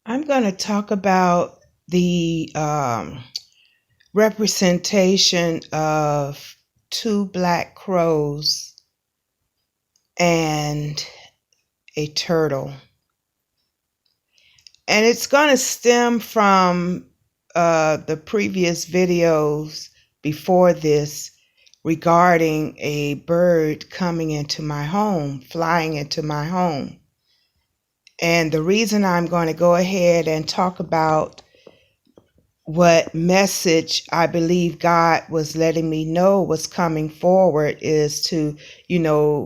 I'm going to talk about the representation of two black crows and a turtle. And it's going to stem from the previous videos before this regarding a bird coming into my home, flying into my home. And the reason I'm going to go ahead and talk about what message I believe God was letting me know was coming forward is to,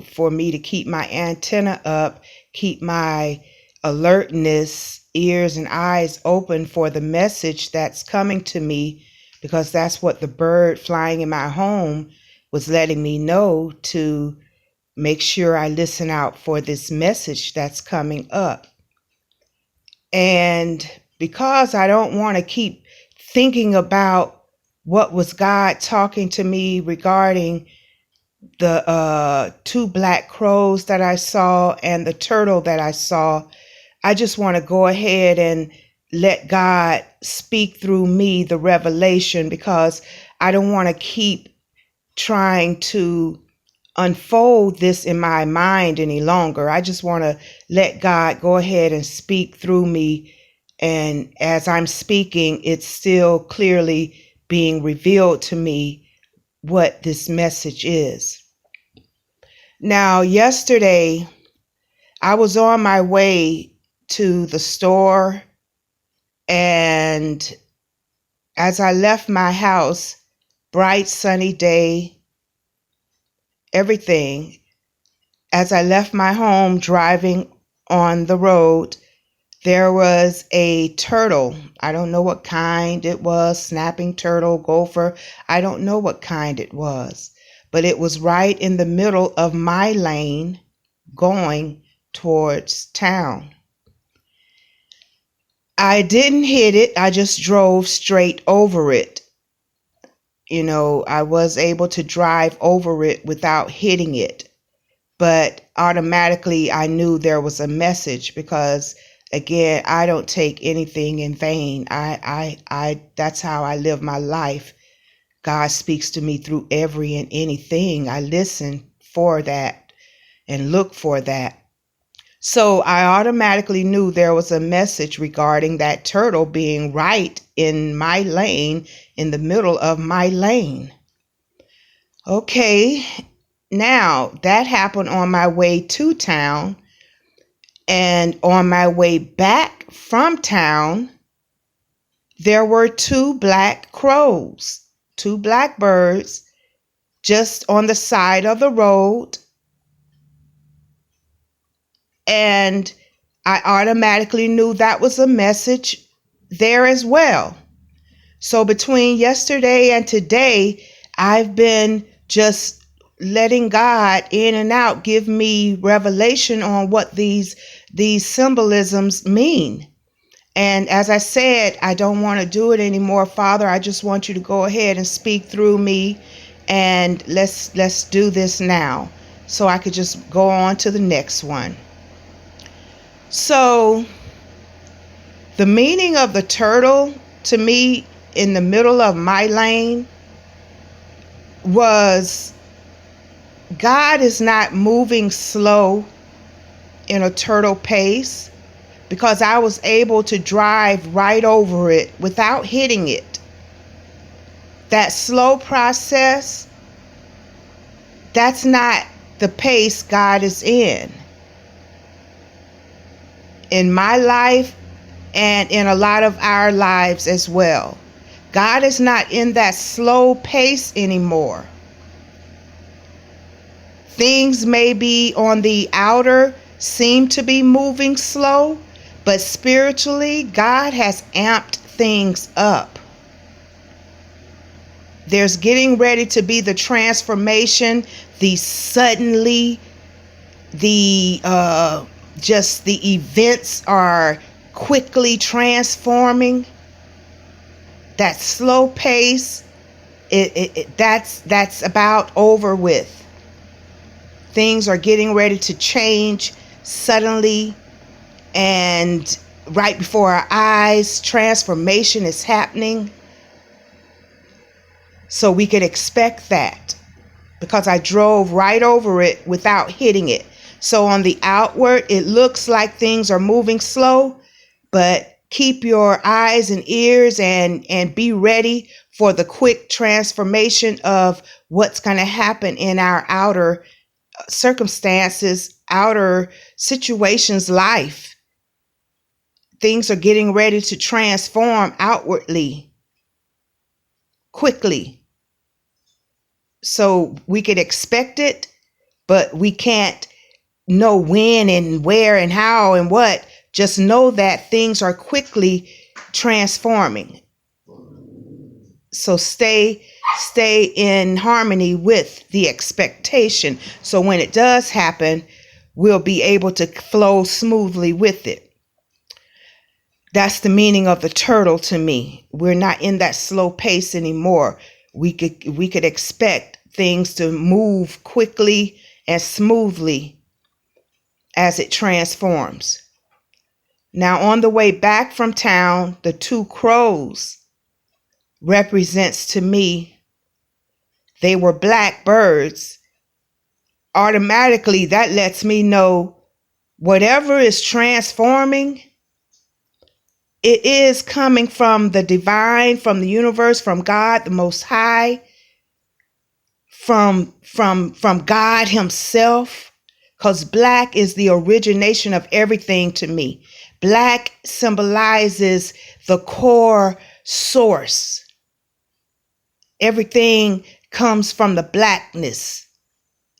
for me to keep my antenna up, keep my alertness, ears and eyes open for the message that's coming to me, because that's what the bird flying in my home was letting me know, to make sure I listen out for this message that's coming up. And because I don't want to keep thinking about what was God talking to me regarding the two black crows that I saw and the turtle that I saw, I just want to go ahead and let God speak through me the revelation, because I don't want to keep trying to unfold this in my mind any longer. I just want to let God go ahead and speak through me. And as I'm speaking, it's still clearly being revealed to me what this message is. Now, yesterday, I was on my way to the store, and as I left my house, bright sunny day, everything, as I left my home driving on the road, there was a turtle. I don't know what kind it was, snapping turtle, gopher. I don't know what kind it was, but it was right in the middle of my lane going towards town. I didn't hit it. I just drove straight over it. I was able to drive over it without hitting it. But automatically I knew there was a message, because again, I don't take anything in vain. That's how I live my life. God speaks to me through every and anything. I listen for that and look for that. So I automatically knew there was a message regarding that turtle being right in my lane, in the middle of my lane. Okay. Now, that happened on my way to town, and on my way back from town, there were two black crows, two black birds, just on the side of the road, and I automatically knew that was a message there as well. So between yesterday and today, I've been just letting God in and out give me revelation on what these symbolisms mean. And as I said, I don't want to do it anymore, Father. I just want you to go ahead and speak through me, and let's do this now, so I could just go on to the next one. So the meaning of the turtle to me in the middle of my lane was, God is not moving slow in a turtle pace, because I was able to drive right over it without hitting it. That slow process, that's not the pace God is in my life and in a lot of our lives as well. God is not in that slow pace anymore. Things may be on the outer seem to be moving slow, but spiritually, God has amped things up. There's getting ready to be the transformation, the suddenly, the events are quickly transforming. That slow pace, that's about over with. Things are getting ready to change suddenly, and right before our eyes. Transformation is happening. So we could expect that, because I drove right over it without hitting it. So on the outward, it looks like things are moving slow, but keep your eyes and ears and be ready for the quick transformation of what's going to happen in our outer circumstances, outer situations, life. Things are getting ready to transform outwardly, quickly. So we could expect it, but we can't know when and where and how and what. Just know that things are quickly transforming. So stay in harmony with the expectation. So when it does happen, we'll be able to flow smoothly with it. That's the meaning of the turtle to me. We're not in that slow pace anymore. We could expect things to move quickly and smoothly as it transforms. Now, on the way back from town, the two crows represents to me, they were black birds. Automatically, that lets me know whatever is transforming, it is coming from the divine, from the universe, from God, the Most High, from God Himself, because black is the origination of everything to me. Black symbolizes the core source. Everything comes from the blackness.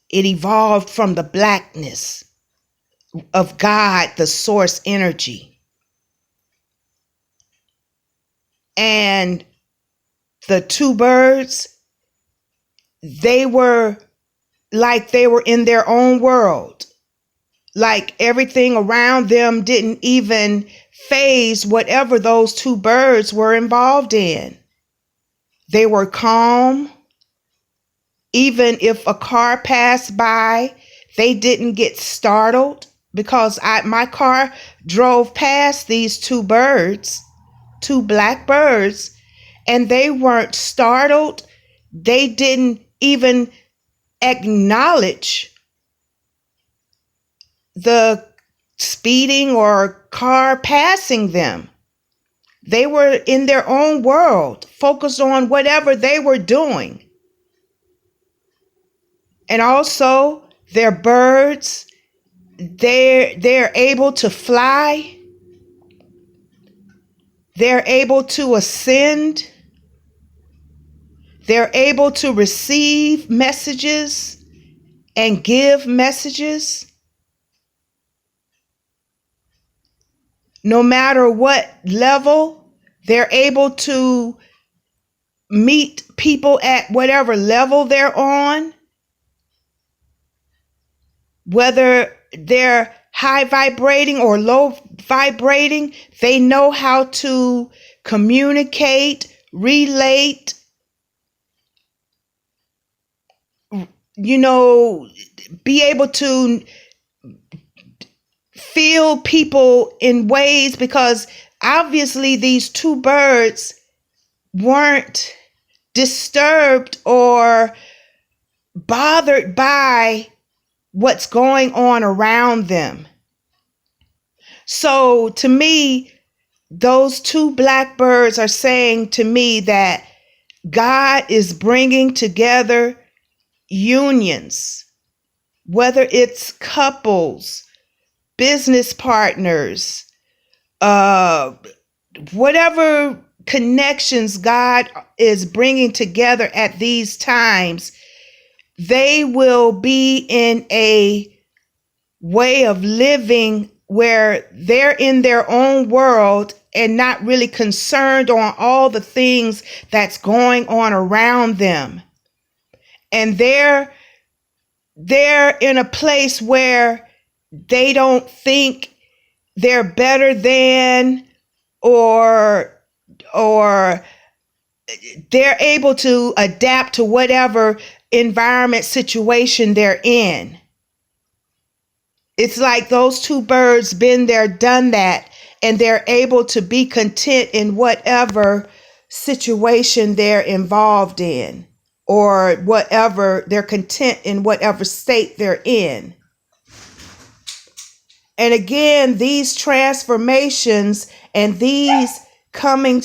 It evolved from the blackness of God, the source energy. And the two birds, they were like they were in their own world. Like everything around them didn't even phase whatever those two birds were involved in. They were calm. Even if a car passed by, they didn't get startled, because my car drove past these two birds, two black birds, and they weren't startled. They didn't even acknowledge the speeding or car passing them. They were in their own world, focused on whatever they were doing. And also, they're birds. They're able to fly. They're able to ascend. They're able to receive messages and give messages. No matter what level, they're able to meet people at whatever level they're on. Whether they're high vibrating or low vibrating, they know how to communicate, relate, be able to feel people in ways, because obviously these two birds weren't disturbed or bothered by what's going on around them. So to me, those two black birds are saying to me that God is bringing together unions, whether it's couples, business partners, whatever connections God is bringing together at these times, they will be in a way of living where they're in their own world and not really concerned on all the things that's going on around them. And they're in a place where they don't think they're better than, or they're able to adapt to whatever environment, situation they're in. It's like those two birds been there, done that, and they're able to be content in whatever situation they're involved in, or whatever, they're content in whatever state they're in. And again, these transformations and these coming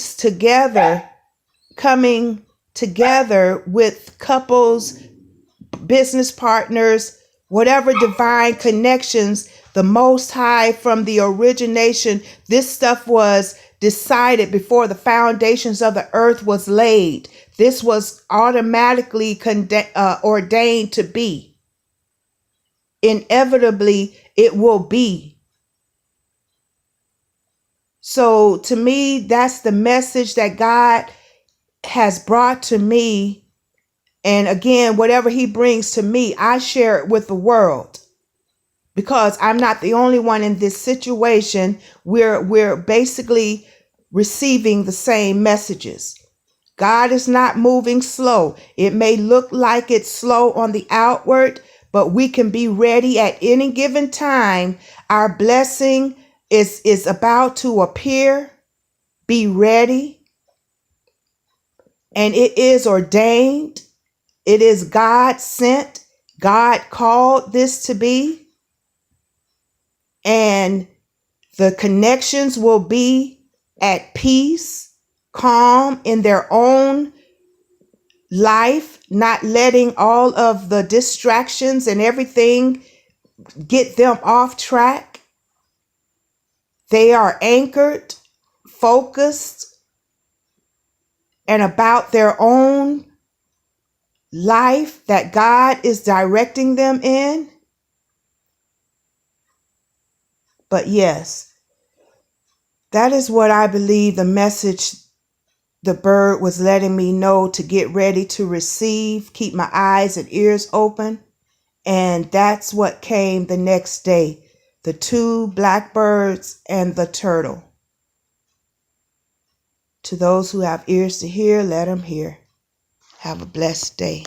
together with couples, business partners, whatever divine connections, the Most High, from the origination, this stuff was decided before the foundations of the earth was laid. This was automatically ordained to be. Inevitably, it will be. So to me, that's the message that God has brought to me. And again, whatever he brings to me, I share it with the world, because I'm not the only one in this situation. We're basically receiving the same messages. God is not moving slow. It may look like it's slow on the outward, but we can be ready at any given time. Our blessing is about to appear. Be ready. And it is ordained. It is God sent. God called this to be. And the connections will be at peace, calm in their own life, not letting all of the distractions and everything get them off track. They are anchored, focused, and about their own life that God is directing them in. But yes, that is what I believe the message the bird was letting me know, to get ready to receive, keep my eyes and ears open. And that's what came the next day. The 2 blackbirds and the turtle. To those who have ears to hear, let them hear. Have a blessed day.